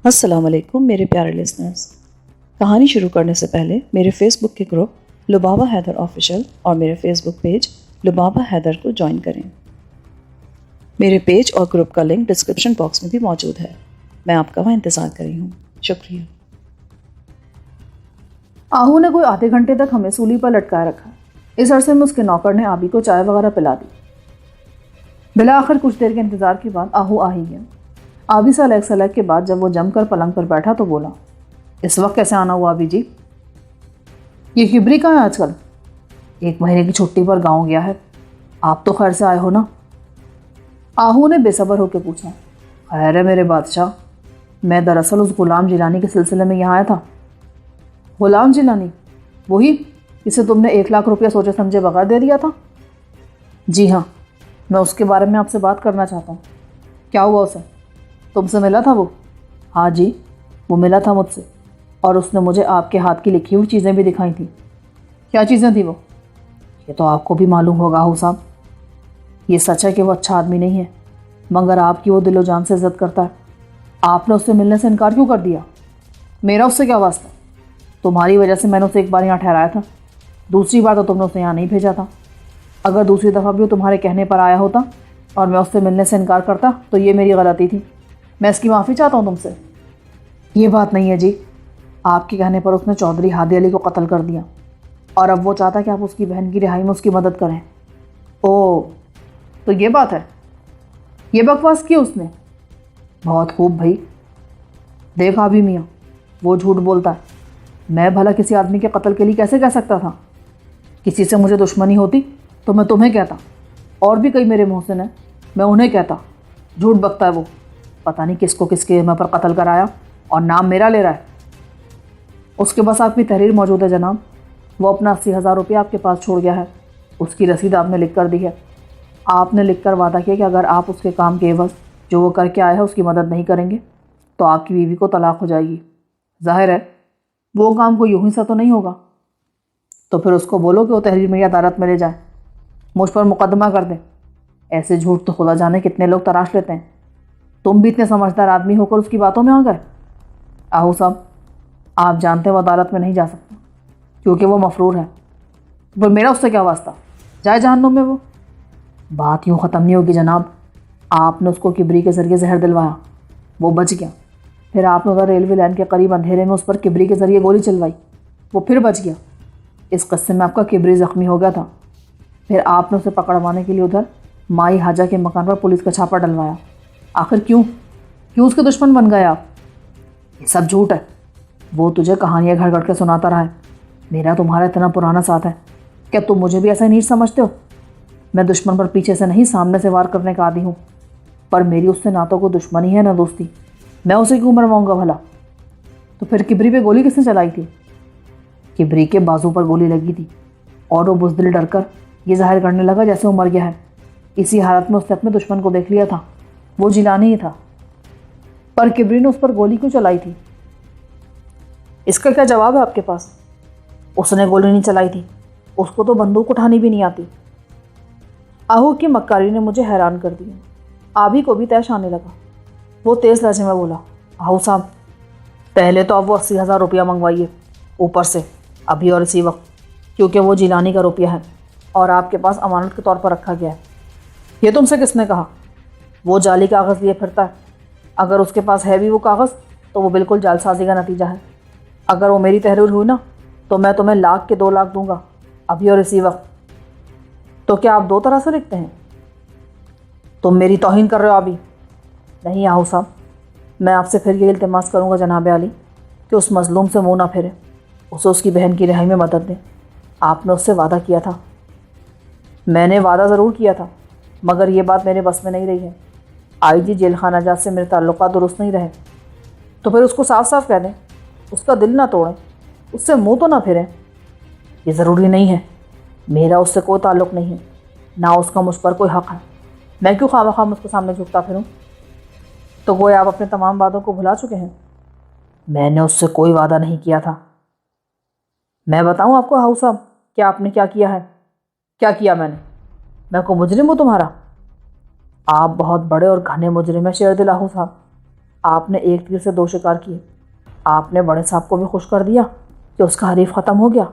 السلام علیکم میرے پیارے لسنرز. کہانی شروع کرنے سے پہلے میرے فیس بک کے گروپ لبابہ حیدر آفیشیل اور میرے فیس بک پیج لبابہ حیدر کو جوائن کریں. میرے پیج اور گروپ کا لنک ڈسکرپشن باکس میں بھی موجود ہے. میں آپ کا وہاں انتظار کر رہی ہوں. شکریہ. آہو نے کوئی آدھے گھنٹے تک ہمیں سولی پر لٹکائے رکھا. اس عرصے میں اس کے نوکر نے آبی کو چائے وغیرہ پلا دی. بالآخر کچھ دیر کے انتظار کے بعد آہو آ ہی گیا. آبی سے الیک سلیک کے بعد جب وہ جم کر پلنگ پر بیٹھا تو بولا، اس وقت کیسے آنا ہوا آبی جی؟ یہ کبری کہاں ہے آج کل؟ 1 مہینے کی چھٹی پر گاؤں گیا ہے. آپ تو خیر سے آئے ہو نا؟ آہو نے بے صبر ہو کے پوچھا. خیر ہے میرے بادشاہ، میں دراصل اس غلام جیلانی کے سلسلے میں یہاں آیا تھا. غلام جیلانی؟ وہی جسے تم نے 1 لاکھ روپیہ سوچے سمجھے بغیر دے دیا تھا؟ جی ہاں، میں اس کے بارے میں آپ سے بات کرنا چاہتا ہوں. کیا ہوا اسے؟ تم سے ملا تھا وہ؟ ہاں جی، وہ ملا تھا مجھ سے، اور اس نے مجھے آپ کے ہاتھ کی لکھی ہوئی چیزیں بھی دکھائی تھیں. کیا چیزیں تھیں وہ؟ یہ تو آپ کو بھی معلوم ہوگا آہو صاحب. یہ سچ ہے کہ وہ اچھا آدمی نہیں ہے، مگر آپ کی وہ دل و جان سے عزت کرتا ہے. آپ نے اس سے ملنے سے انکار کیوں کر دیا؟ میرا اس سے کیا واسطہ؟ تمہاری وجہ سے میں نے اسے 1 بار یہاں ٹھہرایا تھا. دوسری بار تو تم نے اسے یہاں نہیں بھیجا تھا. اگر دوسری دفعہ بھی وہ تمہارے کہنے پر آیا ہوتا اور میں اس سے ملنے سے انکار کرتا تو یہ میری غلطی تھی. میں اس کی معافی چاہتا ہوں تم سے. یہ بات نہیں ہے جی، آپ کے کہنے پر اس نے چودھری ہادی علی کو قتل کر دیا، اور اب وہ چاہتا ہے کہ آپ اس کی بہن کی رہائی میں اس کی مدد کریں. اوہ، تو یہ بات ہے؟ یہ بکواس کی اس نے؟ بہت خوب بھائی. دیکھا بھی میاں، وہ جھوٹ بولتا ہے. میں بھلا کسی آدمی کے قتل کے لیے کیسے کہہ سکتا تھا؟ کسی سے مجھے دشمنی ہوتی تو میں تمہیں کہتا، اور بھی کئی میرے محسن ہیں، میں انہیں کہتا. جھوٹ بکتا ہے وہ. پتہ نہیں کس کو کس کے میں پر قتل کرایا، اور نام میرا لے رہا ہے. اس کے پاس آپ کی تحریر موجود ہے جناب. وہ اپنا 80,000 روپیہ آپ کے پاس چھوڑ گیا ہے. اس کی رسید آپ نے لکھ کر دی ہے. آپ نے لکھ کر وعدہ کیا کہ اگر آپ اس کے کام کے عوض جو وہ کر کے آیا ہے اس کی مدد نہیں کریں گے تو آپ کی بیوی کو طلاق ہو جائے گی. ظاہر ہے وہ کام کو یوں ہی سا تو نہیں ہوگا. تو پھر اس کو بولو کہ وہ تحریر میری عدالت میں لے جائے، مجھ پر مقدمہ کر دیں. ایسے جھوٹ تو خدا جانے کتنے لوگ تراش لیتے ہیں. تم بھی اتنے سمجھدار آدمی ہو کر اس کی باتوں میں آ گئے. آہو صاحب، آپ جانتے ہیں وہ عدالت میں نہیں جا سکتا کیونکہ وہ مفرور ہے. پر میرا اس سے کیا واسطہ؟ جائے جہنم میں وہ. بات یوں ختم نہیں ہوگی جناب. آپ نے اس کو کبری کے ذریعے زہر دلوایا، وہ بچ گیا. پھر آپ نے ادھر ریلوے لائن کے قریب اندھیرے میں اس پر کبری کے ذریعے گولی چلوائی، وہ پھر بچ گیا. اس قصے میں آپ کا کبری زخمی ہو گیا تھا. پھر آپ نے اسے پکڑوانے کے لیے ادھر مائی حاجہ کے مکان پر پولیس کا چھاپہ ڈلوایا. آخر کیوں اس کے دشمن بن گئے آپ؟ یہ سب جھوٹ ہے. وہ تجھے کہانیاں گھڑ گھڑ کے سناتا رہا ہے. میرا تمہارا اتنا پرانا ساتھ ہے، کیا تم مجھے بھی ایسا نیچ سمجھتے ہو؟ میں دشمن پر پیچھے سے نہیں سامنے سے وار کرنے کا عادی ہوں. پر میری اس سے نہ تو کوئی دشمنی ہے نہ دوستی. میں اسے کیوں مرواؤں گا بھلا؟ تو پھر کبری پہ گولی کس نے چلائی تھی؟ کبری کے بازو پر گولی لگی تھی، اور وہ بزدل ڈر کر یہ ظاہر کرنے لگا جیسے وہ مر گیا ہے. اسی حالت میں اس نے اپنے دشمن کو دیکھ لیا تھا. وہ جیلانی ہی تھا. پر کبری نے اس پر گولی کیوں چلائی تھی؟ اس کا کیا جواب ہے آپ کے پاس؟ اس نے گولی نہیں چلائی تھی. اس کو تو بندوق اٹھانی بھی نہیں آتی. آہو کی مکاری نے مجھے حیران کر دیا. آبی کو بھی طیش آنے لگا. وہ تیز لہجے میں بولا، آہو صاحب، پہلے تو اب وہ 80,000 روپیہ منگوائیے اوپر سے، ابھی اور اسی وقت، کیونکہ وہ جیلانی کا روپیہ ہے اور آپ کے پاس امانت کے طور پر رکھا گیا ہے. یہ تم سے کس نے کہا؟ وہ جعلی کاغذ لیے پھرتا ہے. اگر اس کے پاس ہے بھی وہ کاغذ تو وہ بالکل جعل سازی کا نتیجہ ہے. اگر وہ میری تحریر ہوئی نا تو میں تمہیں 1,00,000 کے 2,00,000 دوں گا، ابھی اور اسی وقت. تو کیا آپ 2 طرح سے لکھتے ہیں؟ تم میری توہین کر رہے ہو ابھی. نہیں آہو صاحب، میں آپ سے پھر یہ التماس کروں گا جناب عالی کہ اس مظلوم سے منہ نہ پھیرے، اسے اس کی بہن کی رہائی میں مدد دیں. آپ نے اس سے وعدہ کیا تھا. میں نے وعدہ ضرور کیا تھا، مگر یہ بات میرے بس میں نہیں رہی ہے. آئی جی جیل خانہ جات سے میرے تعلقات درست نہیں رہے. تو پھر اس کو صاف صاف کہہ دیں، اس کا دل نہ توڑیں، اس سے منہ تو نہ پھریں. یہ ضروری نہیں ہے. میرا اس سے کوئی تعلق نہیں ہے، نہ اس کا مجھ پر کوئی حق ہے. میں کیوں خواہ اس کے سامنے جھکتا پھروں؟ تو گویا آپ اپنے تمام وعدوں کو بھلا چکے ہیں. میں نے اس سے کوئی وعدہ نہیں کیا تھا. میں بتاؤں آپ کو آہو صاحب کہ آپ نے کیا کیا ہے؟ کیا کیا میں کوئی مجرم ہوں تمہارا؟ آپ بہت بڑے اور گھنے مجرم ہیں شیر دل آہو صاحب. آپ نے ایک تیر سے دو شکار کیے. آپ نے بڑے صاحب کو بھی خوش کر دیا کہ اس کا حریف ختم ہو گیا.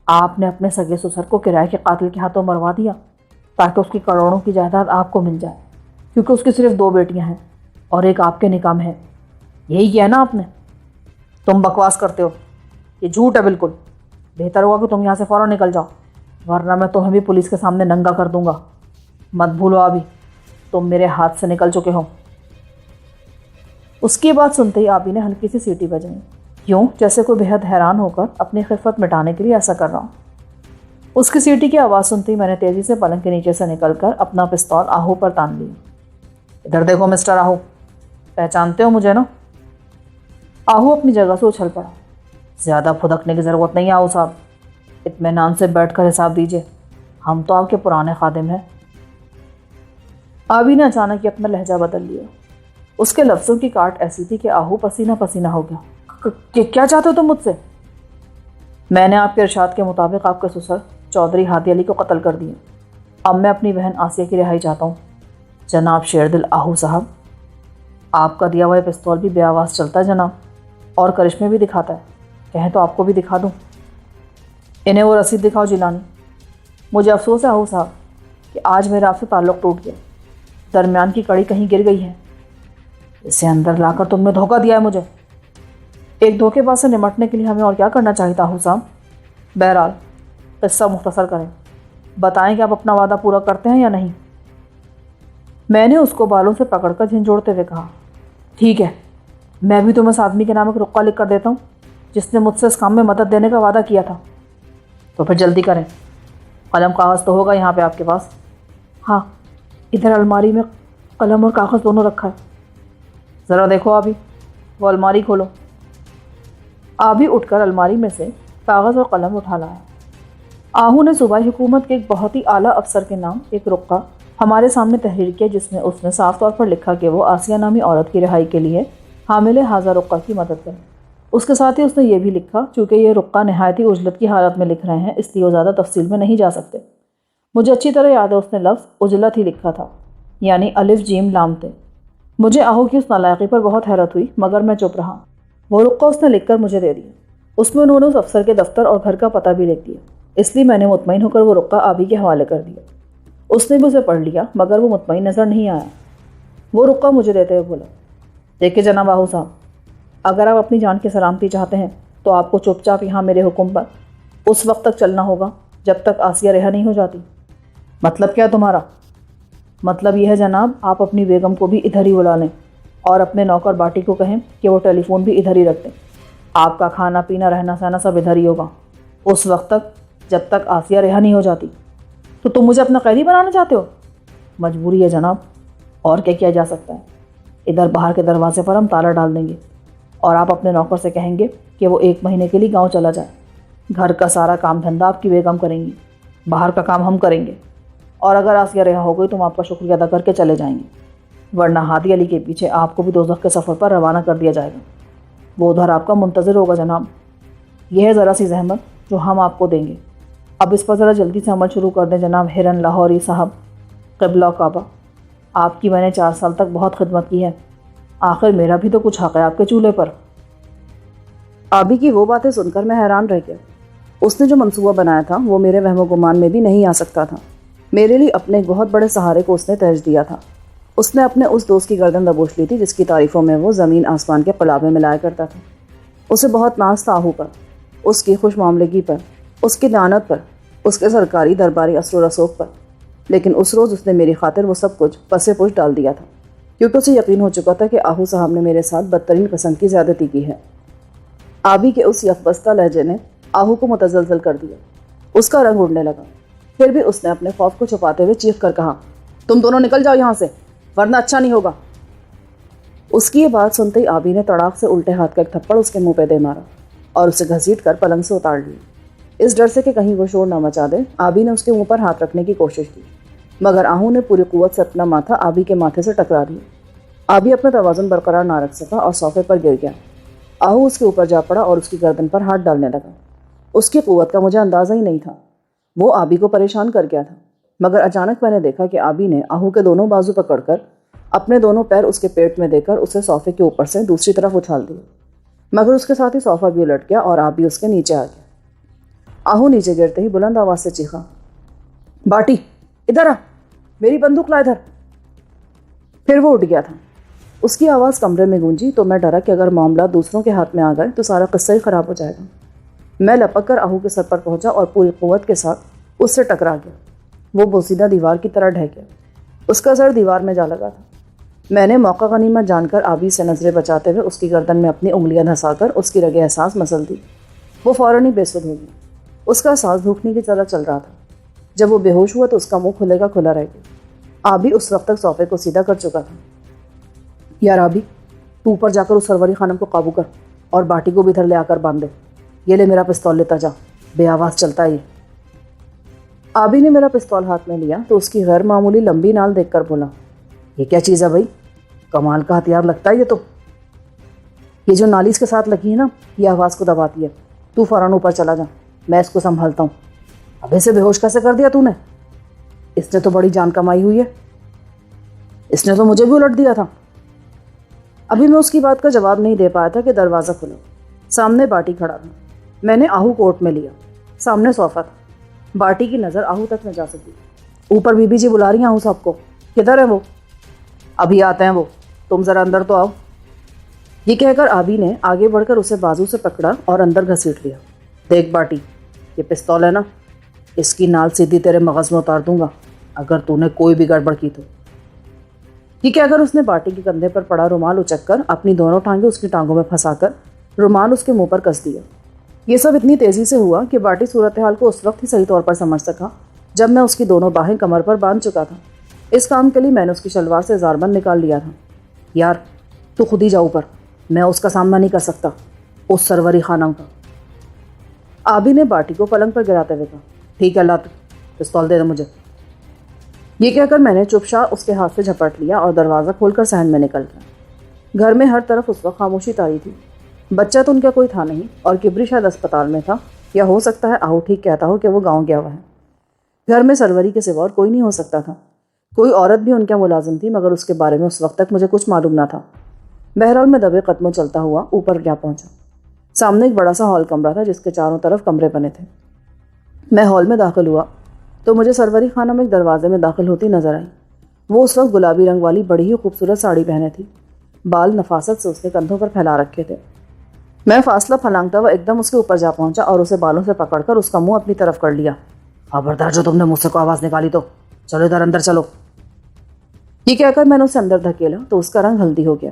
آپ نے اپنے سگے سسر کو کرائے کے قاتل کے ہاتھوں مروا دیا تاکہ اس کی کروڑوں کی جائیداد آپ کو مل جائے، کیونکہ اس کی صرف 2 بیٹیاں ہیں اور ایک آپ کے نکاح میں ہے. یہی کیا نا آپ نے؟ تم بکواس کرتے ہو، یہ جھوٹ ہے بالکل. بہتر ہوگا کہ تم یہاں سے فوراً نکل جاؤ، ورنہ میں تمہیں بھی پولیس کے سامنے ننگا کر دوں گا. مت بھولو ابھی تم میرے ہاتھ سے نکل چکے ہو. اس کی بات سنتے ہی آبی نے ہلکی سی سیٹی بجائی، یوں جیسے کوئی بہت حیران ہو کر اپنی خفت مٹانے کے لیے ایسا کر رہا ہوں. اس کی سیٹی کی آواز سنتے ہی میں نے تیزی سے پلنگ کے نیچے سے نکل کر اپنا پستول آہو پر تان لیا. ادھر دیکھو مسٹر آہو، پہچانتے ہو مجھے نا؟ آہو اپنی جگہ سے اچھل پڑا. زیادہ پھدکنے کی ضرورت نہیں ہے آہو صاحب، اطمینان سے بیٹھ کر حساب دیجیے، ہم تو آپ کے پرانے خادم ہیں. آبی نے اچانک ہی اپنا لہجہ بدل لیا. اس کے لفظوں کی کاٹ ایسی تھی کہ آہو پسینہ پسینہ ہو گیا. کیا چاہتے ہو تم مجھ سے؟ میں نے آپ کے ارشاد کے مطابق آپ کے سسر چودھری ہادی علی کو قتل کر دیا. اب میں اپنی بہن آسیہ کی رہائی چاہتا ہوں. جناب شیردل آہو صاحب، آپ کا دیا ہوا پستول بھی بے آواز چلتا ہے جناب، اور کرشمے بھی دکھاتا ہے. کہیں تو آپ کو بھی دکھا دوں. انہیں وہ رسید دکھاؤ جیلانی. مجھے افسوس ہے آہو صاحب کہ آج میرا آپ سے تعلق ٹوٹ گیا. درمیان کی کڑی کہیں گر گئی ہے. اسے اندر لا کر تم نے دھوکہ دیا ہے مجھے. ایک دھوکے باز سے نمٹنے کے لیے ہمیں اور کیا کرنا چاہیے تھا آہو صاحب؟ بہرحال قصہ مختصر کریں، بتائیں کہ آپ اپنا وعدہ پورا کرتے ہیں یا نہیں. میں نے اس کو بالوں سے پکڑ کر جھنجھوڑتے ہوئے کہا، ٹھیک ہے، میں بھی تمہیں اس آدمی کے نام ایک رقعہ لکھ کر دیتا ہوں جس نے مجھ سے اس کام میں مدد دینے کا وعدہ کیا تھا. تو پھر جلدی کریں. قلم کاغذ تو ہوگا یہاں پہ آپ کے پاس؟ ہاں، ادھر الماری میں قلم اور کاغذ دونوں رکھا ہے. ذرا دیکھو ابھی، وہ الماری کھولو. آبی اٹھ کر الماری میں سے کاغذ اور قلم اٹھا لایا. آہو نے صوبائی حکومت کے ایک بہت ہی اعلیٰ افسر کے نام ایک رقعہ ہمارے سامنے تحریر کیا، جس میں اس نے صاف طور پر لکھا کہ وہ آسیہ نامی عورت کی رہائی کے لیے حامل حاضہ رقعہ کی مدد کرے. اس کے ساتھ ہی اس نے یہ بھی لکھا، چونکہ یہ رقعہ نہایت ہی عجلت کی حالت میں لکھ رہے ہیں اس لیے وہ زیادہ تفصیل میں نہیں جا سکتے. مجھے اچھی طرح یاد ہے اس نے لفظ عجلت ہی لکھا تھا، یعنی الف جیم لام تے. مجھے آہو کی اس نالائقی پر بہت حیرت ہوئی، مگر میں چپ رہا. وہ رقعہ اس نے لکھ کر مجھے دے دیا. اس میں انہوں نے اس افسر کے دفتر اور گھر کا پتہ بھی لکھ دیا، اس لیے میں نے مطمئن ہو کر وہ رقعہ آبی کے حوالے کر دیا. اس نے بھی اسے پڑھ لیا، مگر وہ مطمئن نظر نہیں آیا. وہ رقعہ مجھے دیتے ہوئے بولا، دیکھیں جناب آہو صاحب، اگر آپ اپنی جان کی سلامتی چاہتے ہیں تو آپ کو چپ چاپ یہاں میرے حکم پر اس وقت تک چلنا ہوگا جب تک آسیہ رہا نہیں ہو جاتی. مطلب کیا تمہارا؟ مطلب یہ ہے جناب، آپ اپنی بیگم کو بھی ادھر ہی بلا لیں اور اپنے نوکر باٹی کو کہیں کہ وہ ٹیلی فون بھی ادھر ہی رکھ دیں. آپ کا کھانا پینا رہنا سہنا سب ادھر ہی ہوگا اس وقت تک جب تک آسیہ رہا نہیں ہو جاتی. تو تم مجھے اپنا قیدی بنانا چاہتے ہو؟ مجبوری ہے جناب، اور کیا کیا جا سکتا ہے. ادھر باہر کے دروازے پر ہم تالا ڈال دیں گے اور آپ اپنے نوکر سے کہیں گے کہ وہ 1 مہینے کے لیے گاؤں چلا جائے. گھر کا سارا کام دھندا آپ کی بیگم کریں گی، باہر کا کام ہم کریں گے، اور اگر آسیہ رہا ہو گئی تو ہم آپ کا شکریہ ادا کر کے چلے جائیں گے، ورنہ ہادی علی کے پیچھے آپ کو بھی دوزخ کے سفر پر روانہ کر دیا جائے گا. وہ ادھر آپ کا منتظر ہوگا جناب. یہ ہے ذرا سی زحمت جو ہم آپ کو دیں گے. اب اس پر ذرا جلدی سے عمل شروع کر دیں جناب ہرن لاہوری صاحب. قبلہ کعبہ، آپ کی میں نے 4 سال تک بہت خدمت کی ہے، آخر میرا بھی تو کچھ حق ہے آپ کے چولہے پر. آبی کی وہ باتیں سن کر میں حیران رہ گیا. اس نے جو منصوبہ بنایا تھا وہ میرے وہم و گمان میں بھی نہیں آ سکتا تھا. میرے لیے اپنے ایک بہت بڑے سہارے کو اس نے ترجیح دیا تھا. اس نے اپنے اس دوست کی گردن دبوچ لی تھی جس کی تعریفوں میں وہ زمین آسمان کے پلابے ملایا کرتا تھا. اسے بہت ناز تھا آہو پر، اس کی خوش معاملگی پر، اس کی دیانت پر، اس کے سرکاری درباری اثر و رسوخ پر. لیکن اس روز اس نے میری خاطر وہ سب کچھ پسے پوش ڈال دیا تھا، کیونکہ اسے یقین ہو چکا تھا کہ آہو صاحب نے میرے ساتھ بدترین قسم کی زیادتی کی ہے. آبی کے اس یکبستہ لہجے نے آہو کو متزلزل کر دیا. اس کا رنگ اڑنے لگا. پھر بھی اس نے اپنے خوف کو چھپاتے ہوئے چیخ کر کہا، تم دونوں نکل جاؤ یہاں سے، ورنہ اچھا نہیں ہوگا. اس کی یہ بات سنتے ہی آبی نے تڑاک سے الٹے ہاتھ کا ایک تھپڑ اس کے منہ پہ دے مارا اور اسے گھسیٹ کر پلنگ سے اتار لیا. اس ڈر سے کہ کہیں وہ شور نہ مچا دے، آبی نے اس کے منہ پر ہاتھ رکھنے کی کوشش کی، مگر آہو نے پوری قوت سے اپنا ماتھا آبی کے ماتھے سے ٹکرا دیا. آبی اپنا توازن برقرار نہ رکھ سکا اور صوفے پر گر گیا. آہو اس کے اوپر جا پڑا اور اس کی گردن پر ہاتھ ڈالنے لگا. اس کی قوت کا مجھے اندازہ ہی نہیں تھا. وہ آبی کو پریشان کر گیا تھا، مگر اچانک میں نے دیکھا کہ آبی نے آہو کے دونوں بازو پکڑ کر اپنے دونوں پیر اس کے پیٹ میں دے کر اسے صوفے کے اوپر سے دوسری طرف اچھال دیا، مگر اس کے ساتھ ہی صوفہ بھی الٹ گیا اور آپ بھی اس کے نیچے آ گیا۔ آہو نیچے گرتے ہی بلند آواز سے چیخا، باٹی ادھر آ، میری بندوق لا ادھر۔ پھر وہ اٹھ گیا تھا۔ اس کی آواز کمرے میں گونجی تو میں ڈرا کہ اگر معاملات دوسروں کے ہاتھ میں آ گئے تو سارا قصہ ہی خراب ہو جائے گا۔ میں لپک کر آہو کے سر پر پہنچا اور پوری قوت کے ساتھ اس سے ٹکرا گیا۔ وہ بوسیدہ دیوار کی طرح ڈھہ گیا، اس کا سر دیوار میں جا لگا تھا۔ میں نے موقع غنیمت جان کر آبی سے نظریں بچاتے ہوئے اس کی گردن میں اپنی انگلیاں دھسا کر اس کی رگیں احساس مسل دی۔ وہ فوراً ہی بے سدھ ہو گئی۔ اس کا سانس دھوکنے کی طرح چل رہا تھا۔ جب وہ بے ہوش ہوا تو اس کا منہ کھلے کا کھلا رہ گیا۔ آبی اس وقت تک صوفے کو سیدھا کر چکا تھا۔ یار آبی، تو اوپر جا کر اس سروری خانم کو قابو کر اور باٹی کو بھی ادھر لے آ کر باندھ دے۔ یہ لے میرا پستول، لیتا جا، بے آواز چلتا ہے یہ۔ آبی نے میرا پستول ہاتھ میں لیا تو اس کی غیر معمولی لمبی نال دیکھ کر بولا، یہ کیا چیز ہے بھائی؟ کمال کا ہتھیار لگتا ہے یہ تو۔ یہ جو نالی اس کے ساتھ لگی ہے نا، یہ آواز کو دباتی ہے۔ تو فوراً اوپر چلا جا، میں اس کو سنبھالتا ہوں۔ اب اسے بے ہوش کیسے کر دیا تو نے؟ اس نے تو بڑی جان کمائی ہوئی ہے، اس نے تو مجھے بھی الٹ دیا تھا۔ ابھی میں اس کی بات کا جواب نہیں دے پایا تھا کہ دروازہ کھلا۔ سامنے باٹی کھڑا تھا۔ میں نے آہو کوٹ میں لیا، سامنے صوفہ تھا۔ باٹی کی نظر آہو تک نہ جا سکی۔ اوپر بی بی جی بلا رہی ہیں آہو صاحب کو۔ کدھر ہے وہ؟ ابھی آتے ہیں وہ، تم ذرا اندر تو آؤ۔ یہ کہہ کر آبی نے آگے بڑھ کر اسے بازو سے پکڑا اور اندر گھسیٹ لیا۔ دیکھ باٹی، یہ پستول ہے نا، اس کی نال سیدھی تیرے مغز میں اتار دوں گا اگر تو نے کوئی بھی گڑبڑ کی تو۔ یہ کہہ کر اس نے باٹی کے کندھے پر پڑا رومال اچک کر اپنی دونوں ٹانگیں اس کی ٹانگوں میں پھنسا کر رومال اس کے منہ پر کس دیا۔ یہ سب اتنی تیزی سے ہوا کہ باٹی صورتحال کو اس وقت ہی صحیح طور پر سمجھ سکا جب میں اس کی دونوں باہیں کمر پر باندھ چکا تھا۔ اس کام کے لیے میں نے اس کی شلوار سے زاربند نکال لیا تھا۔ یار تو خود ہی جا اوپر، میں اس کا سامنا نہیں کر سکتا، اس سروری خانم کا۔ آبی نے باٹی کو پلنگ پر گراتے ہوئے کہا، ٹھیک ہے لا تو، پستول دے دے مجھے۔ یہ کہہ کر میں نے چپچا اس کے ہاتھ سے جھپٹ لیا اور دروازہ کھول کر صحن میں نکل گیا۔ گھر میں ہر طرف اس وقت خاموشی تاری تھی۔ بچہ تو ان کا کوئی تھا نہیں اور کبری شاید اسپتال میں تھا، یا ہو سکتا ہے آہو ٹھیک کہتا ہو کہ وہ گاؤں گیا ہوا ہے۔ گھر میں سروری کے سوا اور کوئی نہیں ہو سکتا تھا۔ کوئی عورت بھی ان کا ملازم تھی، مگر اس کے بارے میں اس وقت تک مجھے کچھ معلوم نہ تھا۔ بہرحال میں دبے قدموں چلتا ہوا اوپر جا پہنچا۔ سامنے ایک بڑا سا ہال کمرہ تھا جس کے چاروں طرف کمرے بنے تھے۔ میں ہال میں داخل ہوا تو مجھے سروری خانم ایک دروازے میں داخل ہوتی نظر آئی۔ وہ اس وقت گلابی رنگ والی بڑی ہی خوبصورت ساڑی پہنے تھی۔ بال نفاست سے اس کے کندھوں پر پھیلا رکھے تھے۔ میں فاصلہ پھلانگتا ہوا ایک دم اس کے اوپر جا پہنچا اور اسے بالوں سے پکڑ کر اس کا منہ اپنی طرف کر لیا۔ خبردار جو تم نے مجھ سے کو آواز نکالی تو چلو ادھر اندر چلو۔ یہ کہہ کر میں نے اسے اندر دھکیلا تو اس کا رنگ ہلدی ہو گیا۔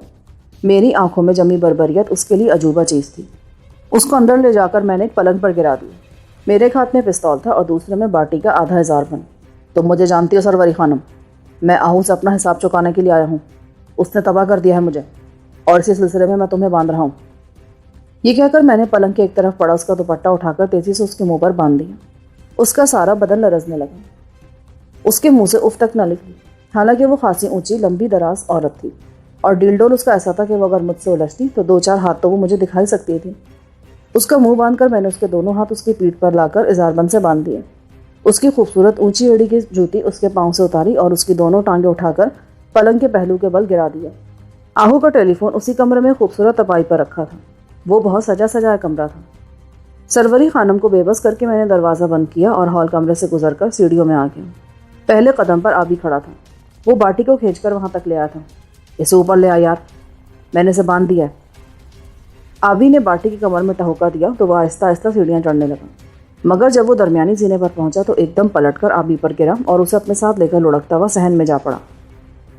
میری آنکھوں میں جمی بربریت اس کے لیے عجوبہ چیز تھی۔ اس کو اندر لے جا کر میں نے ایک پلنگ پر گرا دیا۔ میرے ایک ہاتھ میں پستول تھا اور دوسرے میں باٹی کا آدھا ہزار بند۔ تم مجھے جانتی ہو سروری خانم، میں آہو سے اپنا حساب چکانے کے لیے آیا ہوں۔ اس نے تباہ کر دیا ہے مجھے اور اسی سلسلے میں تمہیں باندھ رہا ہوں۔ یہ کہہ کر میں نے پلنگ کے ایک طرف پڑا اس کا دوپٹہ اٹھا کر تیزی سے اس کے منہ پر باندھ دیا۔ اس کا سارا بدن لرزنے لگا۔ اس کے منہ سے اف تک نہ نکلی، حالانکہ وہ خاصی اونچی لمبی دراز عورت تھی اور ڈیل ڈول اس کا ایسا تھا کہ وہ اگر مجھ سے الجھتی تو دو چار ہاتھ تو وہ مجھے دکھائی سکتی تھی۔ اس کا منہ باندھ کر میں نے اس کے دونوں ہاتھ اس کی پیٹھ پر لا کر ازار بند سے باندھ دیے۔ اس کی خوبصورت اونچی ایڑی کی جوتی اس کے پاؤں سے اتاری اور اس کی دونوں ٹانگیں اٹھا کر پلنگ کے پہلو کے بل گرا دیا۔ آہو کا ٹیلی فون اسی کمرے میں خوبصورت تپائی پر رکھا تھا۔ وہ بہت سجا سجایا کمرہ تھا۔ سروری خانم کو بے بس کر کے میں نے دروازہ بند کیا اور ہال کمرے سے گزر کر سیڑھیوں میں آ گیا۔ پہلے قدم پر آبی کھڑا تھا۔ وہ باٹی کو کھینچ کر وہاں تک لے آیا تھا۔ اسے اوپر لے آ یار، میں نے اسے باندھ دیا ہے۔ آبی نے باٹی کی کمر میں ٹہوکا دیا تو وہ آہستہ آہستہ سیڑھیاں چڑھنے لگا، مگر جب وہ درمیانی زینے پر پہنچا تو ایک دم پلٹ کر آبی پر گرا اور اسے اپنے ساتھ لے کر لڑکتا ہوا صحن میں جا پڑا۔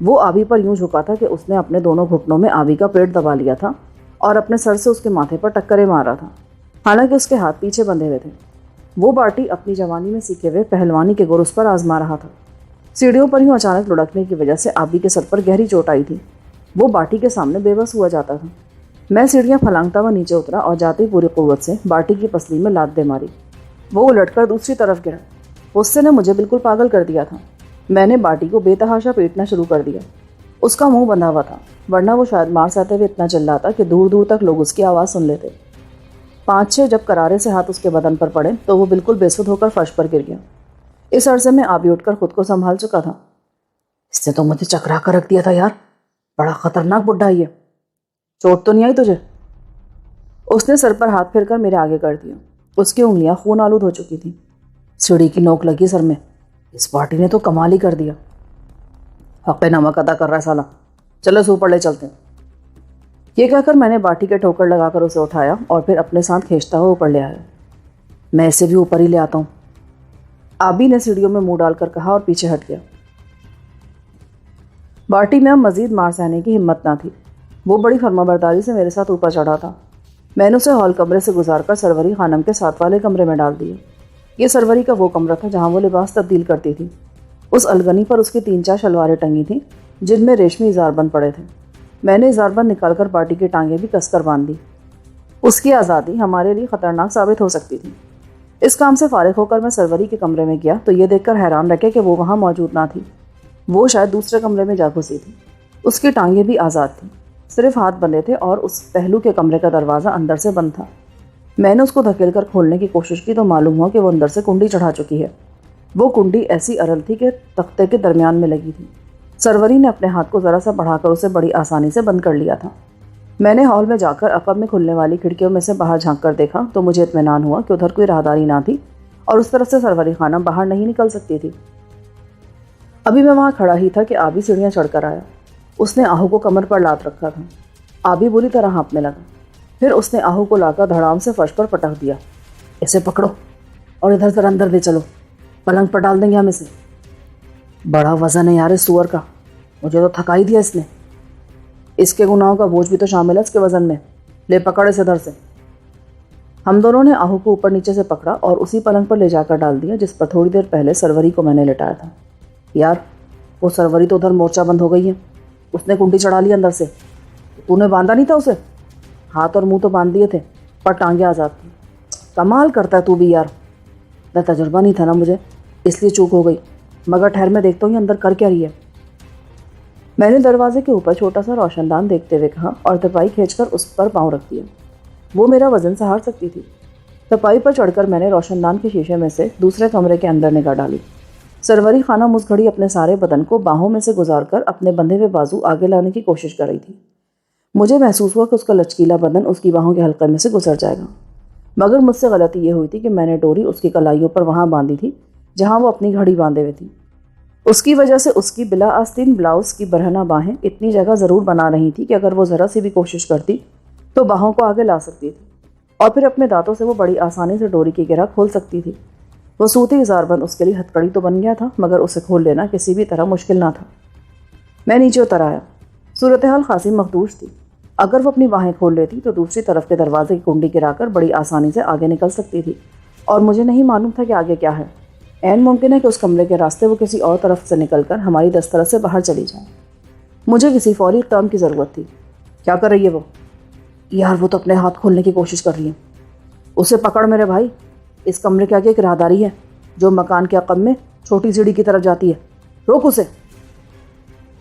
وہ آبی پر یوں جھکا تھا کہ اس نے اپنے دونوں گھٹنوں میں آبی کا پیٹ دبا لیا تھا اور اپنے سر سے اس کے ماتھے پر ٹکرے مار رہا تھا، حالانکہ اس کے ہاتھ پیچھے بندھے ہوئے تھے۔ وہ باٹی اپنی جوانی میں سیکھے ہوئے پہلوانی کے گر اس پر آزما رہا تھا۔ سیڑھیوں پر یوں اچانک لڑکنے کی وجہ سے آبی کے سر پر گہری چوٹ آئی تھی۔ وہ باٹی کے سامنے بے بس ہوا جاتا تھا۔ میں سیڑھیاں پھلانگتا ہوا نیچے اترا اور جاتے ہی پوری قوت سے باٹی کی پسلی میں لات دے ماری۔ وہ الٹ کر دوسری طرف گرا۔ غصے نے مجھے بالکل پاگل کر دیا تھا۔ میں نے باٹی کو بے تحاشا پیٹنا شروع کر دیا۔ اس کا منہ بندھا ہوا تھا، ورنہ وہ شاید مار سہتے ہوئے اتنا چلاتا کہ دور دور تک لوگ اس کی آواز سن لیتے۔ 5-6 جب کرارے سے ہاتھ اس کے بدن پر پڑے تو وہ بالکل بے سدھ ہو کر فرش پر گر گیا۔ اس عرصے میں آبی اٹھ کر خود کو سنبھال چکا تھا۔ اس نے تو مجھے چکرا کر رکھ دیا تھا یار، بڑا خطرناک بڈھا ہی ہے، چوٹ تو نہیں آئی تجھے؟ اس نے سر پر ہاتھ پھیر کر میرے آگے کر دیا۔ اس کی انگلیاں خون آلود ہو چکی تھیں، سیڑھی کی نوک لگی سر میں۔ اس پارٹی نے تو کمال ہی کر دیا، حق نمک ادا کر رہا ہے سالا، چلو اس اوپر لے چلتے ہیں۔ یہ کہہ کر میں نے باٹھی کے ٹھوکر لگا کر اسے اٹھایا اور پھر اپنے ساتھ کھینچتا ہوا اوپر لے آیا۔ میں اسے بھی اوپر ہی لے آتا ہوں، آبی نے سیڑھیوں میں منہ ڈال کر کہا اور پیچھے ہٹ گیا۔ باٹھی میں اب مزید مار سہنے کی ہمت نہ تھی۔ وہ بڑی فرما برداری سے میرے ساتھ اوپر چڑھا تھا۔ میں نے اسے ہال کمرے سے گزار کر سروری خانم کے ساتھ والے کمرے میں ڈال دیا۔ یہ سروری کا وہ کمرہ تھا جہاں وہ لباس تبدیل کرتی تھی۔ اس الگنی پر اس کی 3-4 شلواریں ٹنگی تھیں جن میں ریشمی اظہار بند پڑے تھے۔ میں نے اظہار بند نکال کر باٹھی کی ٹانگیں بھی کس کر باندھ دی۔ اس کی آزادی ہمارے لیے خطرناک ثابت ہو سکتی تھی۔ اس کام سے فارغ ہو کر میں سروری کے کمرے میں گیا تو یہ دیکھ کر حیران رہ گیا کہ وہ وہاں موجود نہ تھی۔ وہ شاید دوسرے کمرے میں جا گھسی تھی۔ اس کی ٹانگیں بھی آزاد تھیں، صرف ہاتھ بندھے تھے اور اس پہلو کے کمرے کا دروازہ اندر سے بند تھا۔ میں نے اس کو دھکیل کر کھولنے کی کوشش کی تو معلوم ہوا کہ وہ اندر سے کنڈی چڑھا چکی ہے۔ وہ کنڈی ایسی ارل تھی کہ تختے کے درمیان میں لگی تھی۔ سروری نے اپنے ہاتھ کو ذرا سا بڑھا کر اسے بڑی آسانی سے بند کر لیا تھا۔ میں نے ہال میں جا کر عقب میں کھلنے والی کھڑکیوں میں سے باہر جھانک کر دیکھا تو مجھے اطمینان ہوا کہ ادھر کوئی راہداری نہ تھی اور اس طرف سے سروری خانم باہر نہیں نکل سکتی تھی۔ ابھی میں وہاں کھڑا ہی تھا کہ آبی سیڑھیاں چڑھ کر آیا۔ اس نے آہو کو کمر پر لات رکھا تھا۔ آبی بری طرح ہانپنے لگا۔ پھر اس نے آہو کو لا کر دھڑام سے فرش پر پٹک دیا۔ اسے پکڑو اور ادھر ذرا اندر لے چلو، پلنگ پر ڈال دیں گے ہم اسے۔ بڑا وزن ہے یار اس سور کا، مجھے تو تھکا ہی دیا اس نے۔ اس کے گناہوں کا بوجھ بھی تو شامل ہے اس کے وزن میں، لے پکڑ اسے ادھر سے۔ ہم دونوں نے آہو کو اوپر نیچے سے پکڑا اور اسی پلنگ پر لے جا کر ڈال دیا جس پر تھوڑی دیر پہلے سروری کو میں نے لٹایا تھا۔ یار وہ سروری تو ادھر مورچہ بند ہو گئی ہے، اس نے کنڈی چڑھا لی اندر سے۔ تو نے باندھا نہیں تھا اسے؟ ہاتھ اور منہ تو باندھ دیے تھے پر ٹانگیں آزاد تھیں۔ کمال کرتا ہے تو بھی یار، نہ تجربہ نہیں تھا نا مجھے، اس لیے چوک ہو گئی، مگر ٹھہر میں دیکھتا ہوں یہ اندر کر کیا رہی ہے۔ میں نے دروازے کے اوپر چھوٹا سا روشن دان دیکھتے ہوئے کہا اور تپائی کھینچ کر اس پر پاؤں رکھ دیا۔ وہ میرا وزن سہار سکتی تھی۔ تپائی پر چڑھ کر میں نے روشن دان کے شیشے میں سے دوسرے کمرے کے اندر نگاہ ڈالی۔ سروری خانم اس گھڑی اپنے سارے بدن کو باہوں میں سے گزار کر اپنے بندھے ہوئے بازو آگے لانے کی کوشش کر رہی تھی۔ مجھے محسوس ہوا کہ اس کا لچکیلا بدن اس کی باہوں کے حلقے میں سے گزر جائے گا، مگر مجھ سے غلطی یہ ہوئی تھی کہ میں نے ڈوری اس کی کلائیوں پر وہاں باندھی تھی جہاں وہ اپنی گھڑی باندھے ہوئے تھی۔ اس کی وجہ سے اس کی بلا آستین بلاؤز کی برہنہ باہیں اتنی جگہ ضرور بنا رہی تھی کہ اگر وہ ذرا سی بھی کوشش کرتی تو باہوں کو آگے لا سکتی تھی اور پھر اپنے دانتوں سے وہ بڑی آسانی سے ڈوری کی گرہ کھول سکتی تھی۔ وہ صوتی اظہار بند اس کے لیے ہتکڑی تو بن گیا تھا، مگر اسے کھول لینا کسی بھی طرح مشکل نہ تھا۔ میں نیچے اتر آیا۔ صورتحال خاصی مخدوش تھی۔ اگر وہ اپنی باہیں کھول لیتی تو دوسری طرف کے دروازے کی کنڈی گرا کر بڑی آسانی سے آگے نکل سکتی تھی، اور مجھے نہیں معلوم تھا کہ آگے کیا ہے۔ عین ممکن ہے کہ اس کمرے کے راستے وہ کسی اور طرف سے نکل کر ہماری دسترس سے باہر چلی جائے۔ مجھے کسی فوری اقدام کی ضرورت تھی۔ کیا کر رہی ہے وہ؟ یار وہ تو اپنے ہاتھ کھولنے کی کوشش کر رہی ہے۔ اسے پکڑ میرے بھائی، اس کمرے کے آگے ایک راہداری ہے جو مکان کے عقب میں چھوٹی سیڑھی کی طرف جاتی ہے، روک اسے۔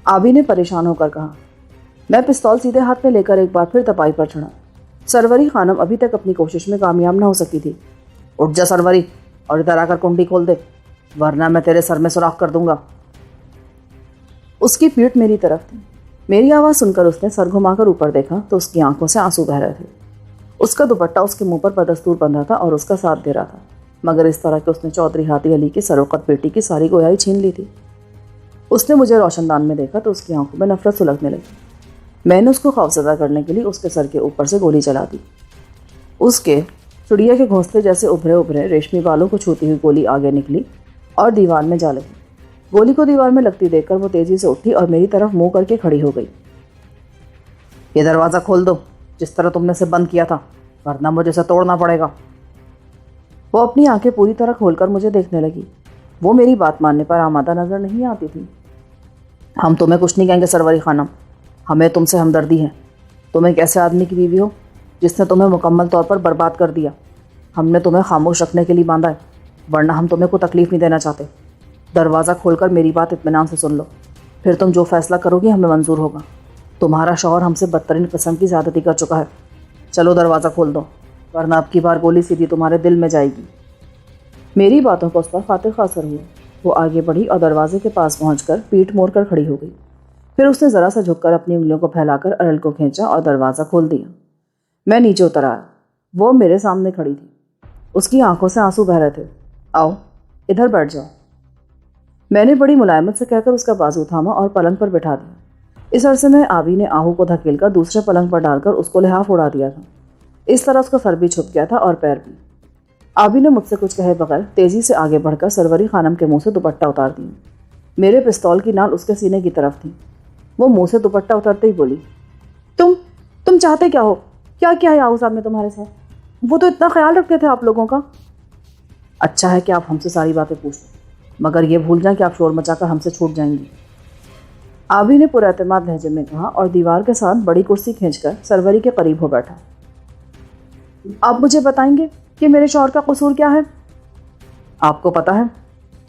آبی نے پریشان ہو کر کہا۔ میں پستول سیدھے ہاتھ میں لے کر ایک بار پھر تپائی پر چڑھا۔ سروری خانم ابھی تک اپنی کوشش میں کامیاب نہ ہو سکی تھی۔ اٹھ جا سروری اور ادھر آ کر کنڈی کھول دے، ورنہ میں تیرے سر میں سوراخ کر دوں گا۔ اس کی پیٹھ میری طرف تھی۔ میری آواز سن کر اس نے سر گھما کر اوپر دیکھا تو اس کی آنکھوں سے آنسو بہہ رہے تھے۔ اس کا دوپٹہ اس کے منہ پر بدستور بندھا تھا اور اس کا ساتھ دے رہا تھا، مگر اس طرح کہ اس نے چودھری ہاتی علی کی سروقت بیٹی کی ساری گویائی چھین لی تھی۔ اس نے مجھے روشن دان میں دیکھا تو اس کی آنکھوں میں نفرت سلگنے لگی۔ میں نے اس کو خوفزدہ کرنے کے لیے اس کے سر کے اوپر سے گولی چلا دی۔ اس کے چڑیا کے گھونسلے جیسے ابھرے ریشمی بالوں کو چھوتی ہوئی گولی آگے نکلی اور دیوار میں جا لگی۔ گولی کو دیوار میں لگتی دیکھ کر وہ تیزی سے اٹھی اور میری طرف منہ کر کے کھڑی ہو گئی۔ یہ دروازہ کھول دو جس طرح تم نے اسے بند کیا تھا، ورنہ مجھے اسے توڑنا پڑے گا۔ وہ اپنی آنکھیں پوری طرح کھول کر مجھے دیکھنے لگی۔ وہ میری بات ماننے پر آمادہ نظر نہیں آتی تھی۔ ہم تمہیں کچھ نہیں کہیں گے سروری خانم، ہمیں تم سے ہمدردی ہے۔ تم ایک ایسے آدمی کی بیوی ہو جس نے تمہیں مکمل طور پر برباد کر دیا۔ ہم نے تمہیں خاموش رکھنے کے لیے باندھا ہے، ورنہ ہم تمہیں کوئی تکلیف نہیں دینا چاہتے۔ دروازہ کھول کر میری بات اطمینان سے سن لو، پھر تم جو فیصلہ کرو گی ہمیں منظور ہوگا۔ تمہارا شوہر ہم سے بدترین قسم کی زیادتی کر چکا ہے۔ چلو دروازہ کھول دو، ورنہ اب کی بار گولی سیدھی تمہارے دل میں جائے گی۔ میری باتوں کا اس پر خاطر خاصر ہوا۔ وہ آگے بڑھی اور دروازے کے پاس پہنچ کر پیٹھ موڑ کر کھڑی ہو گئی۔ پھر اس نے ذرا سا جھک کر اپنی انگلیوں کو پھیلا کر ارل کو کھینچا اور دروازہ کھول دیا۔ میں نیچے اتر آیا۔ وہ میرے سامنے کھڑی تھی، اس کی آنکھوں سے آنسو بہ رہے تھے۔ آؤ ادھر بیٹھ جاؤ، میں نے بڑی ملائمت سے کہہ کر اس کا بازو تھاما اور پلنگ پر بٹھا دیا۔ اس عرصے میں آبی نے آہو کو دھکیل کر دوسرے پلنگ پر ڈال کر اس کو لحاف اڑا دیا تھا۔ اس طرح اس کا سر بھی چھپ گیا تھا اور پیر بھی۔ آبی نے مجھ سے کچھ کہے بغیر تیزی سے آگے بڑھ کر سروری خانم کے منہ سے دوپٹہ اتار دیا۔ میرے پستول کی نال اس کے سینے کی طرف تھی۔ وہ منہ سے دوپٹہ اترتے ہی بولی، تم چاہتے کیا ہو؟ کیا ہے آہو صاحب نے تمہارے ساتھ؟ وہ تو اتنا خیال رکھتے تھے آپ لوگوں کا۔ اچھا ہے کہ آپ ہم سے ساری باتیں پوچھتے، مگر یہ بھول جائیں کہ آپ شور مچا کر ہم سے چھوٹ جائیں گی، آبی نے پر اعتماد لہجے میں کہا اور دیوار کے ساتھ بڑی کرسی کھینچ کر سروری کے قریب ہو بیٹھا۔ آپ مجھے بتائیں گے کہ میرے شوہر کا قصور کیا ہے؟ آپ کو پتا ہے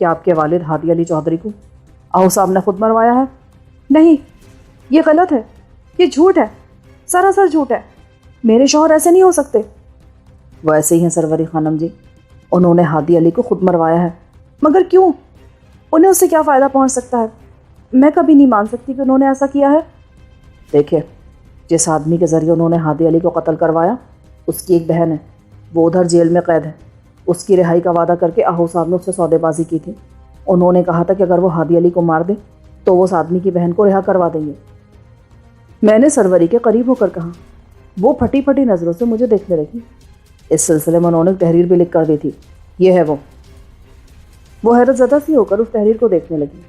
کہ آپ کے والد ہادی علی چودھری کو آہو صاحب نے خود مروایا ہے؟ نہیں، یہ غلط ہے، یہ جھوٹ ہے، سراسر جھوٹ ہے، میرے شوہر ایسے نہیں ہو سکتے۔ وہ ایسے ہی ہیں سروری خانم جی، انہوں نے ہادی علی کو خود مروایا ہے، مگر کیوں؟ انہیں اس سے کیا فائدہ پہنچ سکتا ہے؟ میں کبھی نہیں مان سکتی کہ انہوں نے ایسا کیا ہے۔ دیکھیں، جس آدمی کے ذریعے انہوں نے ہادی علی کو قتل کروایا اس کی ایک بہن ہے، وہ ادھر جیل میں قید ہے۔ اس کی رہائی کا وعدہ کر کے آہو صاحب نے اس سے سودے بازی کی تھی۔ انہوں نے کہا تھا کہ اگر وہ ہادی علی کو مار دے تو وہ اس آدمی کی بہن کو رہا کروا دیں گے۔ میں نے سروری کے قریب ہو کر کہا۔ وہ پھٹی پھٹی نظروں سے مجھے دیکھنے لگی۔ اس سلسلے میں انہوں نے تحریر بھی لکھ کر دی تھی، یہ ہے وہ حیرت زدہ سی ہو کر اس تحریر کو دیکھنے لگی،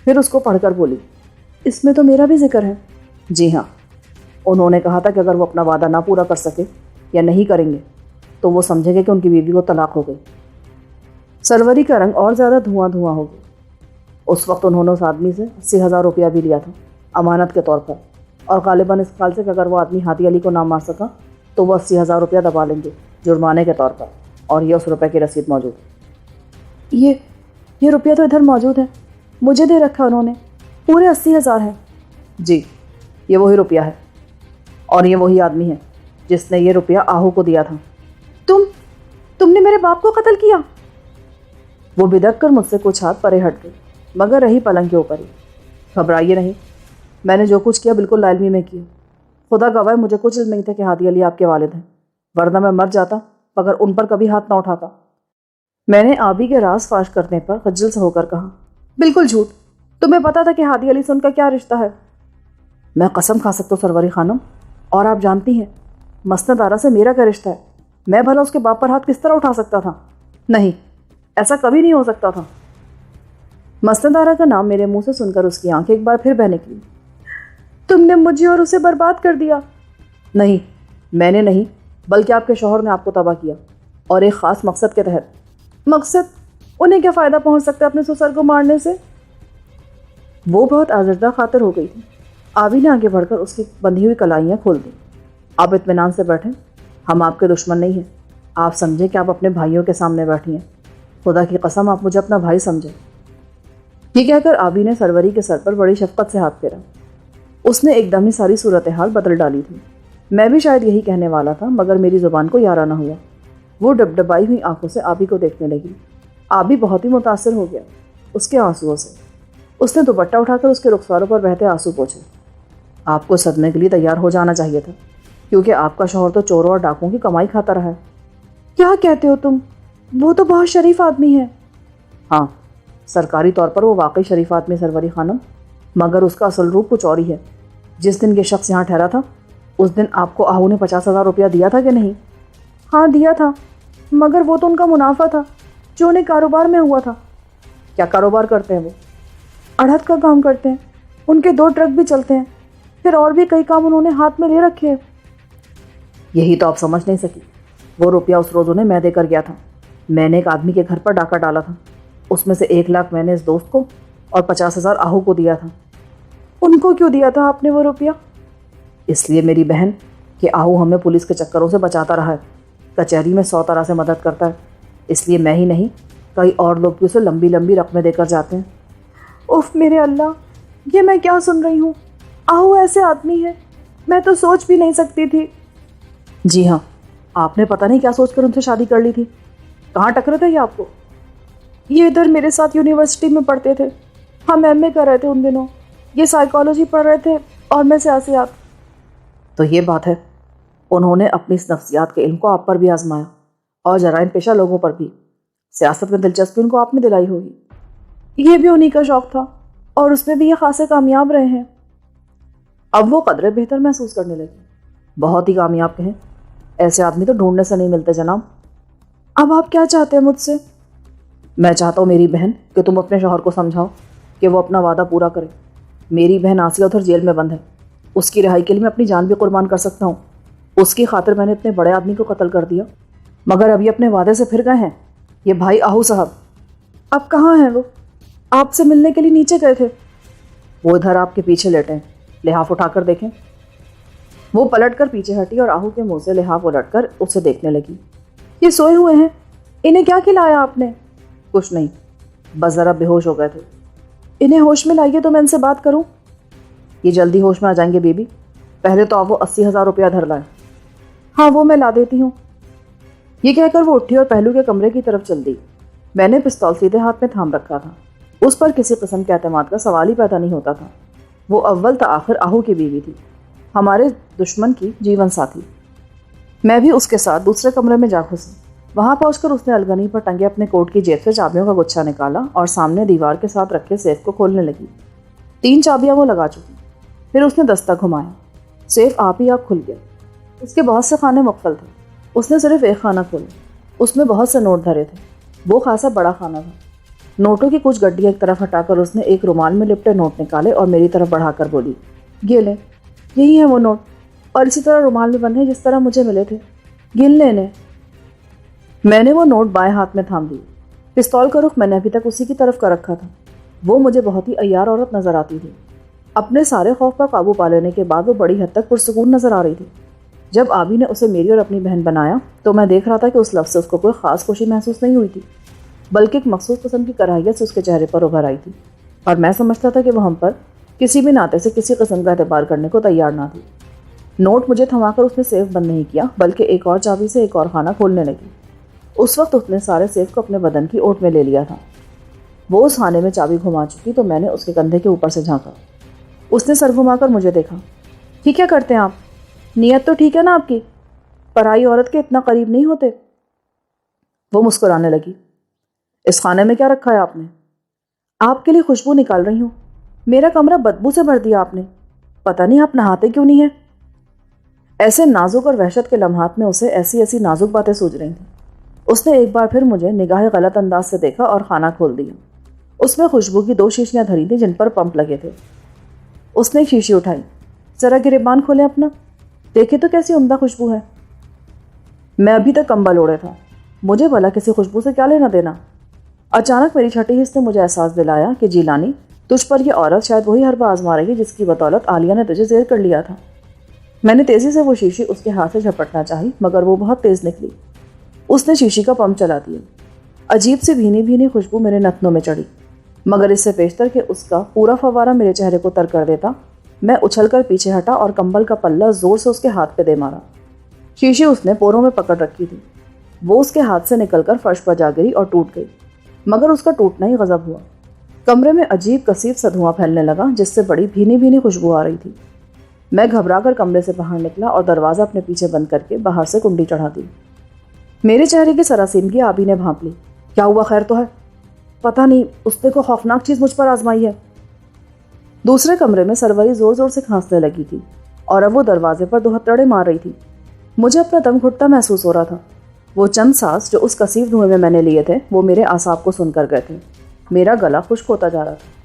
پھر اس کو پڑھ کر بولی، اس میں تو میرا بھی ذکر ہے۔ جی ہاں، انہوں نے کہا تھا کہ اگر وہ اپنا وعدہ نہ پورا کر سکے یا نہیں کریں گے تو وہ سمجھیں گے کہ ان کی بیوی کو طلاق ہو گئی۔ سروری کا رنگ اور زیادہ دھواں دھواں ہو گیا۔ اس وقت انہوں نے اس آدمی سے 80,000 روپیہ بھی لیا تھا امانت کے طور پر، اور غالباً اس خیال سے کہ اگر وہ آدمی ہادی علی کو نہ مار سکا تو وہ 80,000 روپیہ دبا لیں گے جرمانے کے طور پر، اور یہ اس روپے کی رسید موجود ہے۔ یہ روپیہ تو ادھر موجود ہے، مجھے دے رکھا انہوں نے، پورے 80,000 ہیں۔ جی، یہ وہی روپیہ ہے، اور یہ وہی آدمی ہے جس نے یہ روپیہ آہو کو دیا تھا۔ تم نے میرے باپ کو قتل کیا؟ وہ بدک کر مجھ سے کچھ ہاتھ پرے ہٹ گئی، مگر رہی پلنگ کے اوپر ہی۔ گھبرائیے نہیں، میں نے جو کچھ کیا بالکل لا علمی میں کیا۔ خدا گواہ مجھے کچھ علم نہیں تھا کہ ہادی علی آپ کے والد ہیں، ورنہ میں مر جاتا مگر ان پر کبھی ہاتھ نہ اٹھاتا۔ میں نے آبی کے راز فاش کرنے پر خجل سے ہو کر کہا، بالکل جھوٹ، تمہیں پتا تھا کہ ہادی علی سے ان کا کیا رشتہ ہے؟ میں قسم کھا سکتا ہوں سروری خانم، اور آپ جانتی ہیں مسند آرا سے میرا کیا رشتہ ہے؟ میں بھلا اس کے باپ پر ہاتھ کس طرح اٹھا سکتا تھا؟ نہیں، ایسا کبھی نہیں ہو سکتا تھا۔ مسند آرا کا نام میرے منہ سے سن کر اس کی آنکھیں ایک بار پھر بہنے لگیں۔ تم نے مجھے اور اسے برباد کر دیا۔ نہیں، میں نے نہیں، بلکہ آپ کے شوہر نے آپ کو تباہ کیا، اور ایک خاص مقصد کے تحت۔ مقصد؟ انہیں کیا فائدہ پہنچ سکتا ہے اپنے سسر کو مارنے سے؟ وہ بہت آزردہ خاطر ہو گئی تھی۔ آبی نے آگے بڑھ کر اس کی بندھی ہوئی کلائیاں کھول دیں۔ آپ اطمینان سے بیٹھیں، ہم آپ کے دشمن نہیں ہیں۔ آپ سمجھیں کہ آپ اپنے بھائیوں کے سامنے بیٹھی ہیں، خدا کی قسم آپ مجھے اپنا بھائی سمجھیں۔ یہ کہہ کر آبی نے سروری کے سر پر بڑی شفقت سے ہاتھ پھیرا۔ اس نے ایک دم ہی ساری صورتحال بدل ڈالی تھی۔ میں بھی شاید یہی کہنے والا تھا، مگر میری زبان کو یارا نہ ہوا۔ وہ ڈبڈبائی ہوئی آنکھوں سے آبی کو دیکھنے لگی۔ آبی بہت ہی متاثر ہو گیا اس کے آنسوؤں سے۔ اس نے دوپٹہ اٹھا کر اس کے رخساروں پر بہتے آنسو پوچھے۔ آپ کو صدمے کے لیے تیار ہو جانا چاہیے تھا، کیونکہ آپ کا شوہر تو چوروں اور ڈاکوں کی کمائی کھاتا رہا ہے۔ کیا کہتے ہو تم؟ وہ تو بہت شریف آدمی ہے۔ ہاں، سرکاری طور پر وہ واقعی شریف آدمی سروری خانم، مگر اس کا اصل روپ کچھ اور ہی ہے۔ جس دن یہ شخص یہاں ٹھہرا تھا اس دن آپ کو آہو نے 50,000 روپیہ دیا تھا کہ نہیں؟ ہاں دیا تھا، مگر وہ تو ان کا منافع تھا جو انہیں کاروبار میں ہوا تھا۔ کیا کاروبار کرتے ہیں وہ؟ اڑھد کا کام کرتے ہیں، ان کے 2 ٹرک بھی چلتے ہیں، پھر اور بھی کئی کام انہوں نے ہاتھ میں لے رکھے ہیں۔ یہی تو آپ سمجھ نہیں سکی۔ وہ روپیہ اس روز انہیں میں دے کر گیا تھا۔ میں نے ایک آدمی کے گھر پر ڈاکہ ڈالا تھا، اس میں سے 1 لاکھ میں نے اس دوست کو اور 50,000 آہو کو دیا تھا۔ ان کو کیوں دیا تھا آپ نے وہ روپیہ؟ اس لیے میری بہن کہ آہو ہمیں پولیس کے چکروں سے بچاتا رہا ہے، کچہری میں 100 طرح سے مدد کرتا ہے، اس لیے میں ہی نہیں کئی اور لوگ بھی اسے لمبی لمبی رقمیں دے کر جاتے ہیں۔ اف میرے اللہ، یہ میں کیا سن رہی ہوں؟ آہو ایسے آدمی ہے، میں تو سوچ بھی نہیں سکتی تھی۔ جی ہاں، آپ نے پتہ نہیں کیا سوچ کر ان سے شادی کر لی تھی۔ کہاں ٹکرے تھے یہ آپ کو؟ یہ ادھر میرے ساتھ یونیورسٹی میں پڑھتے تھے، ہم ایم اے کر رہے تھے ان دنوں۔ یہ سائیکالوجی پڑھ رہے تھے اور میں سیاسیات. تو یہ بات ہے، انہوں نے اپنی اس نفسیات کے علم کو آپ پر بھی آزمایا اور جرائم پیشہ لوگوں پر بھی. سیاست میں دلچسپی ان کو آپ میں دلائی ہوگی. یہ بھی انہی کا شوق تھا اور اس میں بھی یہ خاصے کامیاب رہے ہیں. اب وہ قدرے بہتر محسوس کرنے لگی. بہت ہی کامیاب کہیں، ایسے آدمی تو ڈھونڈنے سے نہیں ملتے جناب. اب آپ کیا چاہتے ہیں مجھ سے؟ میں چاہتا ہوں میری بہن کہ تم اپنے شوہر کو سمجھاؤ کہ وہ اپنا وعدہ پورا کرے. میری بہن آسیہ ادھر جیل میں بند ہے. اس کی رہائی کے لیے میں اپنی جان بھی قربان کر سکتا ہوں. اس کی خاطر میں نے اتنے بڑے آدمی کو قتل کر دیا، مگر ابھی اپنے وعدے سے پھر گئے ہیں یہ بھائی آہو صاحب. اب کہاں ہیں وہ؟ آپ سے ملنے کے لیے نیچے گئے تھے. وہ ادھر آپ کے پیچھے لیٹے ہیں، لحاف اٹھا کر دیکھیں. وہ پلٹ کر پیچھے ہٹی اور آہو کے منہ سے لحاف الٹ کر اسے دیکھنے لگی. یہ سوئے ہوئے ہیں، انہیں کیا کھلایا آپ نے؟ کچھ نہیں، بس ذرا بے ہوش ہو گئے تھے. انہیں ہوش میں لائیے تو میں ان سے بات کروں. یہ جلدی ہوش میں آ جائیں گے بیبی، پہلے تو آپ وہ 80,000 روپیہ دھر لائیں. ہاں وہ میں لا دیتی ہوں. یہ کہہ کر وہ اٹھی اور پہلو کے کمرے کی طرف چل دی. میں نے پستول سیدھے ہاتھ میں تھام رکھا تھا. اس پر کسی قسم کے اعتماد کا سوال ہی پیدا نہیں ہوتا تھا. وہ اول تا آخر آہو کی بیوی تھی، ہمارے دشمن کی جیون ساتھی. میں بھی اس کے ساتھ دوسرے کمرے میں جا گھسی. وہاں پہنچ کر اس نے الگنی پر ٹنگے اپنے کوٹ کی جیب سے چابیوں کا گچھا نکالا اور سامنے دیوار کے ساتھ رکھے سیف کو کھولنے لگی. 3 چابیاں وہ لگا چکی. پھر اس نے دستک گھمایا. سیف آپ ہی آپ کھل گیا. اس کے بہت سے خانے مقفل تھے. اس نے صرف ایک خانہ کھولا. اس میں بہت سے نوٹ دھرے تھے. وہ خاصا بڑا خانہ تھا. نوٹوں کی کچھ گڈیاں ایک طرف ہٹا کر اس نے ایک رومال میں لپٹے نوٹ نکالے اور میری طرف بڑھا کر بولی، یہ لیں، یہی ہیں وہ نوٹ، اور اسی طرح رومال میں بندھے جس طرح مجھے ملے تھے. گن لینے. میں نے وہ نوٹ بائیں ہاتھ میں تھام دی. پستول کا رخ میں نے ابھی تک اسی کی طرف کر رکھا تھا. وہ مجھے بہت ہی عیار عورت نظر آتی تھی. اپنے سارے خوف پر قابو پا لینے کے بعد وہ بڑی حد تک پرسکون نظر آ رہی تھی. جب آبی نے اسے میری اور اپنی بہن بنایا تو میں دیکھ رہا تھا کہ اس لفظ سے اس کو کوئی خاص خوشی محسوس نہیں ہوئی تھی، بلکہ ایک مخصوص قسم کی کراہیت سے اس کے چہرے پر ابھر آئی تھی. اور میں سمجھتا تھا کہ وہ ہم پر کسی بھی ناطے سے کسی قسم کا اعتبار کرنے کو تیار نہ تھی. نوٹ مجھے تھما کر اس نے سیف بند نہیں کیا، بلکہ ایک اور چابی سے ایک اور خانہ کھولنے لگی. اس وقت اس نے سارے سیف کو اپنے بدن کی اوٹ میں لے لیا تھا. وہ اس خانے میں چابی گھما چکی تو میں نے اس کے کندھے کے اوپر سے جھانکا. اس نے سر گھما کر مجھے دیکھا. ٹھیک کیا کرتے ہیں آپ؟ نیت تو ٹھیک ہے نا آپ کی؟ پرائی عورت کے اتنا قریب نہیں ہوتے. وہ مسکرانے لگی. اس خانے میں کیا رکھا ہے آپ نے؟ آپ کے لیے خوشبو نکال رہی ہوں. میرا کمرہ بدبو سے بھر دیا آپ نے. پتہ نہیں آپ نہاتے کیوں نہیں ہیں. ایسے نازک اور وحشت کے لمحات میں اسے ایسی ایسی نازک باتیں سوچ رہی تھیں. اس نے ایک بار پھر مجھے نگاہ غلط انداز سے دیکھا اور خانہ کھول دیا. اس میں خوشبو کی 2 شیشیاں دھری تھیں جن پر پمپ لگے تھے. اس نے ایک شیشی اٹھائی. ذرا گریبان کھولیں اپنا، دیکھیں تو کیسی عمدہ خوشبو ہے. میں ابھی تک کمبل اوڑے تھا. مجھے بھلا کسی خوشبو سے کیا لینا دینا. اچانک میری چھٹی حص نے مجھے احساس دلایا کہ جیلانی، تجھ پر یہ عورت شاید وہی حربہ آزما رہی ہے جس کی بدولت عالیہ نے تجھے زیر کر لیا تھا. میں نے تیزی سے وہ شیشی اس کے ہاتھ سے جھپٹنا چاہی، مگر وہ بہت تیز نکلی. اس نے شیشی کا پمپ چلا دیا. عجیب سی بھینی بھینی خوشبو میرے نتنوں میں چڑھی، مگر اس سے پیشتر کہ اس کا پورا فوارہ میرے چہرے کو تر کر دیتا، میں اچھل کر پیچھے ہٹا اور کمبل کا پلہ زور سے اس کے ہاتھ پہ دے مارا. شیشی اس نے پوروں میں پکڑ رکھی تھی. وہ اس کے ہاتھ سے نکل کر فرش پر جا گری اور ٹوٹ گئی، مگر اس کا ٹوٹنا ہی غضب ہوا. کمرے میں عجیب کثیف سا دھواں پھیلنے لگا جس سے بڑی بھینی بھینی خوشبو آ رہی تھی. میں گھبرا کر کمرے سے باہر نکلا اور دروازہ اپنے پیچھے بند کر کے باہر سے کنڈی چڑھا دی. میرے چہرے کی سراسیمگی آبی نے بھانپ لی. کیا ہوا، خیر تو ہے؟ پتہ نہیں، اس نے کوئی خوفناک چیز مجھ پر آزمائی ہے. دوسرے کمرے میں سروری زور زور سے کھانسنے لگی تھی اور اب وہ دروازے پر 2 ہتھڑے مار رہی تھی. مجھے اپنا دم گھٹتا محسوس ہو رہا تھا. وہ چند سانس جو اس کثیف دھوئیں میں نے لیے تھے وہ میرے اعصاب کو سن کر گئے تھے. میرا گلا خشک ہوتا جا رہا تھا.